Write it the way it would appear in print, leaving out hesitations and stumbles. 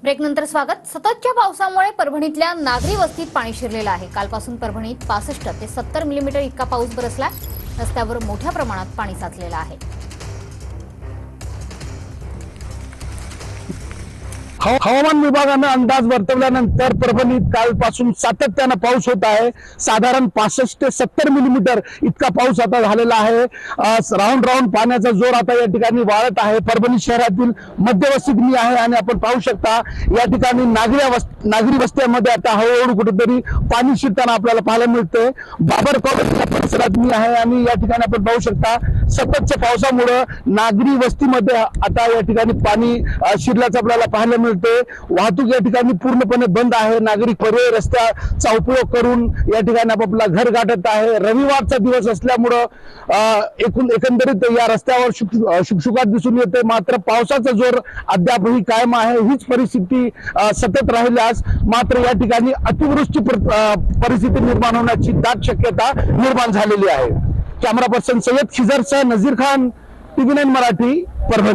ब्रेकनंतर स्वागत। सततच्या पावसामुळे परभणीतल्या नागरी वस्तीत पाणी शिरलेलं आहे। कालपासून परभणीत 65 ते 70 मिलीमीटर इतका पाऊस बरसला। रस्त्यावर मोठ्या प्रमाणात पाणी साचलेलं आहे। हवामान विभागाने अंदाज वर्तवल्यानंतर परभणीत कालपासून सातत्याने पाऊस होत आहे। साधारण 65 ते 70 मिलीमीटर इतका पाऊस आता झालेला आहे। राऊंड राऊंड पाण्याचा जोर आता या ठिकाणी वाढत आहे। परभणी शहरातील मध्यवस्तीत मी आहे आणि आपण पाहू शकता या ठिकाणी नागरी वस्त्यांमध्ये आता हळूहळू कुठेतरी पाणी शिरताना आपल्याला पाहायला मिळते। बाबर कॉलेजच्या परिसरात मी आहे आणि या ठिकाणी आपण पाहू शकता सततच्या पावसामुळे नागरी वस्तीमध्ये आता या ठिकाणी पाणी शिरल्याचं आपल्याला पाहायला मिळते। वाहतूक या ठिकाणी पूर्णपणे बंद आहे। नागरिक पर्यायी रस्त्याचा उपयोग करून या ठिकाणी आपापला घर गाठत आहे। रविवारचा दिवस असल्यामुळे एकंदरीत या रस्त्यावर शुकशुकाट दिसून येते। मात्र पावसाचा जोर अद्यापही कायम आहे। हीच परिस्थिती सतत राहिल्यास मात्र या ठिकाणी अतिवृष्टी परिस्थिती निर्माण होण्याची दाट शक्यता निर्माण झालेली आहे। कॅमेरा पर्सन सय्यद खिजरसह नजीर खान, TV9 मराठी, परभणी।